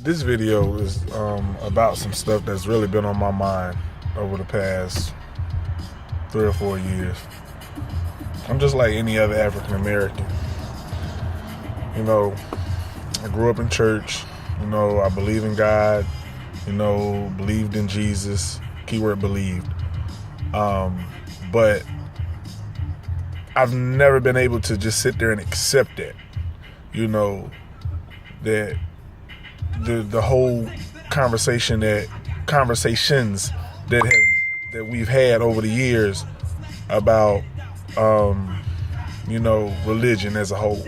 This video is about some stuff that's really been on my mind over the past 3 or 4 years. I'm just like any other African American. You know, I grew up in church. You know, I believe in God. You know, believed in Jesus. Keyword believed. But I've never been able to just sit there and accept that. You know, that the whole conversations that we've had over the years about religion as a whole.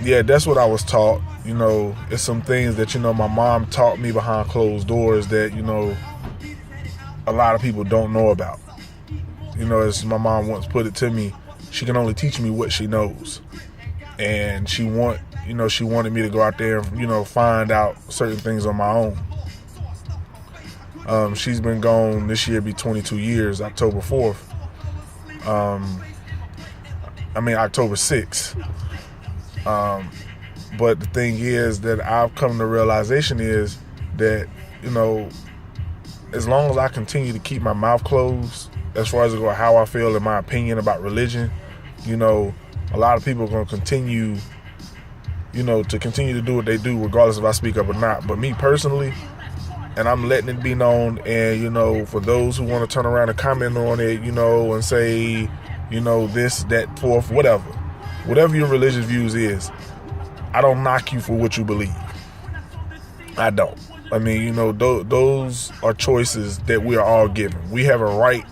Yeah, that's what I was taught. You know, it's some things that, my mom taught me behind closed doors that, a lot of people don't know about. You know, as my mom once put it to me, she can only teach me what she knows. And she wanted me to go out there and, find out certain things on my own. She's been gone, this year be 22 years, October 4th. October 6th. But the thing is that I've come to the realization is that, as long as I continue to keep my mouth closed, as far as how I feel in my opinion about religion, a lot of people are going to continue to do what they do regardless if I speak up or not. But me personally, and I'm letting it be known, and for those who want to turn around and comment on it, and say, this, that, fourth, whatever your religious views is, I don't knock you for what you believe. I don't. Those are choices that we are all given. We have a right,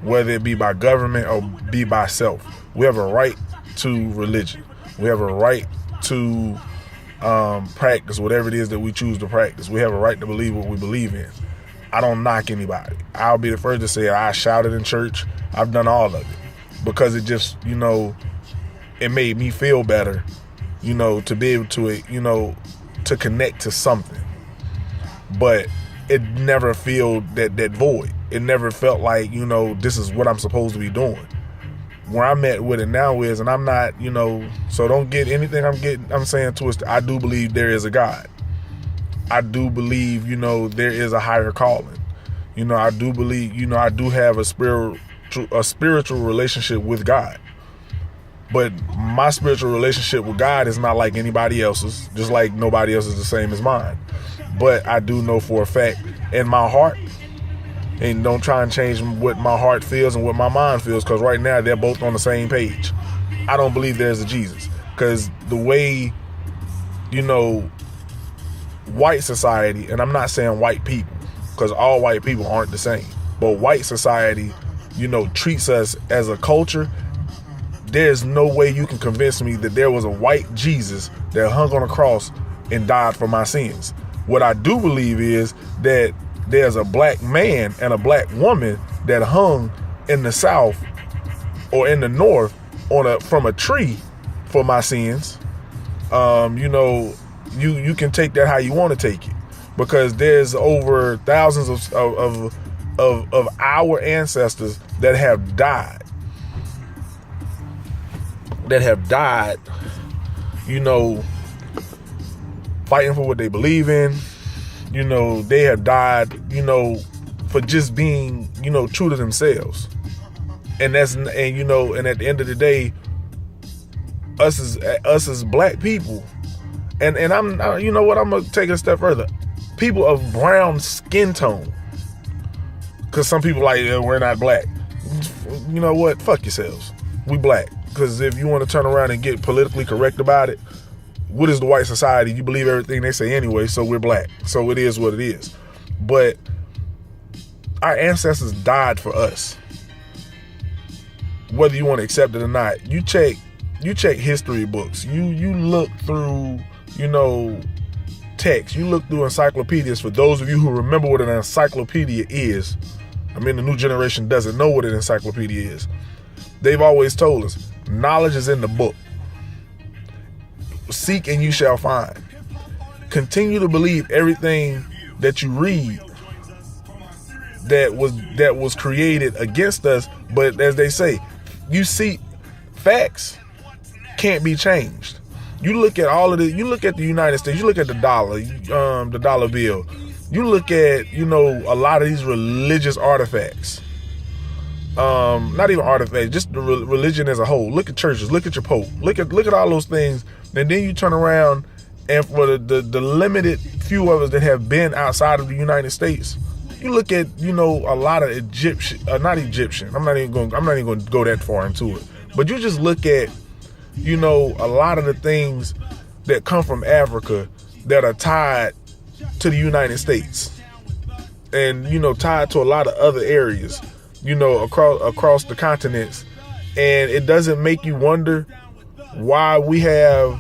whether it be by government or be by self. We have a right to religion. We have a right to practice whatever it is that we choose to practice. We have a right to believe what we believe in. I don't knock anybody. I'll be the first to say I shouted in church. I've done all of it because it just, it made me feel better, to be able to, to connect to something. But it never filled that void. It never felt like, this is what I'm supposed to be doing. Where I'm at with it now is, and I'm not, so don't get anything I'm saying twisted. I do believe there is a God. I do believe, there is a higher calling. I do believe, I do have a spiritual relationship with God. But my spiritual relationship with God is not like anybody else's, just like nobody else is the same as mine. But I do know for a fact in my heart, and don't try and change what my heart feels and what my mind feels, because right now they're both on the same page. I don't believe there's a Jesus, because the way, white society, and I'm not saying white people, because all white people aren't the same, but white society, treats us as a culture. There's no way you can convince me that there was a white Jesus that hung on a cross and died for my sins. What I do believe is that there's a black man and a black woman that hung in the South or in the North from a tree for my sins. You can take that how you want to take it, because there's over thousands of our ancestors that have died. Fighting for what they believe in. They have died, for just being, true to themselves. And at the end of the day, us as black people, and I'm gonna take it a step further. People of brown skin tone, because some people we're not black. You know what? Fuck yourselves. We black. Because if you want to turn around and get politically correct about it, what is the white society? You believe everything they say anyway, so we're black. So it is what it is. But our ancestors died for us. Whether you want to accept it or not, you check history books. You look through, text. You look through encyclopedias. For those of you who remember what an encyclopedia is, the new generation doesn't know what an encyclopedia is. They've always told us, knowledge is in the book. Seek and you shall find. Continue to believe everything that you read that was created against us. But as they say, you see, facts can't be changed. You look at all of the, you look at the United States, you look at the dollar bill, you look at, a lot of these religious artifacts. Not even artifacts, just the religion as a whole. Look at churches, look at your Pope, look at all those things, and then you turn around and for the limited few of us that have been outside of the United States, you look at, a lot of not Egyptian. I'm not even going to go that far into it. But you just look at, a lot of the things that come from Africa that are tied to the United States, and tied to a lot of other areas, across the continents, and it doesn't make you wonder why we have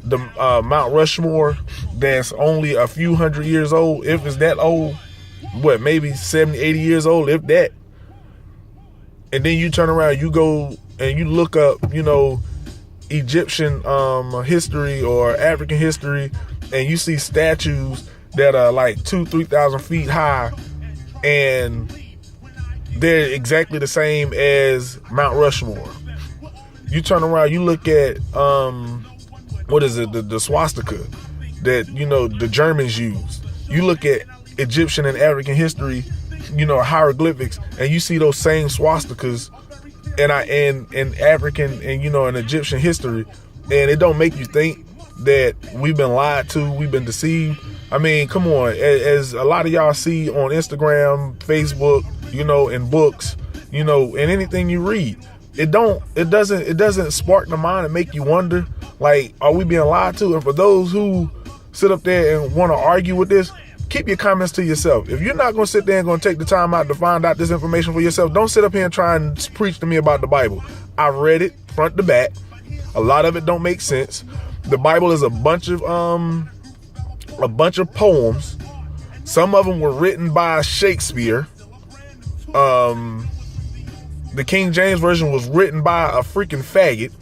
the Mount Rushmore that's only a few hundred years old, if it's that old, maybe 70, 80 years old, if that. And then you turn around, you go and you look up, Egyptian history or African history, and you see statues that are like 2,000-3,000 feet high, and they're exactly the same as Mount Rushmore. You turn around, you look at the swastika that the Germans used. You look at Egyptian and African history, hieroglyphics, and you see those same swastikas in African and in Egyptian history, and it don't make you think that we've been lied to, we've been deceived. I mean, come on, as a lot of y'all see on Instagram, Facebook, in books, and anything you read, it doesn't spark the mind and make you wonder, like, are we being lied to? And for those who sit up there and want to argue with this, keep your comments to yourself. If you're not going to sit there and going to take the time out to find out this information for yourself, don't sit up here and try and preach to me about the Bible. I read it front to back. A lot of it don't make sense. The Bible is a bunch of poems. Some of them were written by Shakespeare. The King James Version was written by a freaking faggot.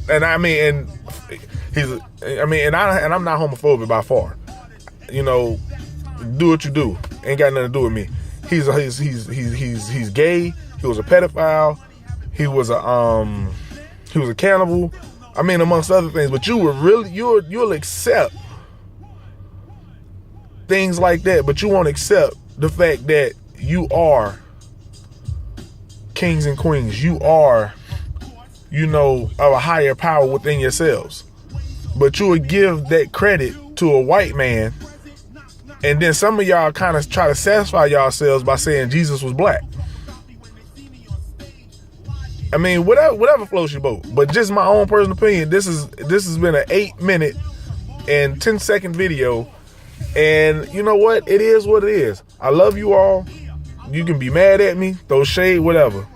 And I'm not homophobic by far. Do what you do. Ain't got nothing to do with me. He's gay. He was a pedophile. He was a cannibal. Amongst other things. But you'll accept things like that, but you won't accept the fact that you are kings and queens. You are, of a higher power within yourselves. But you would give that credit to a white man, and then some of y'all kind of try to satisfy yourselves by saying Jesus was black. Whatever floats your boat. But just my own personal opinion, this has been an 8-minute and 10-second video. And you know what? It is what it is. I love you all. You can be mad at me, throw shade, whatever.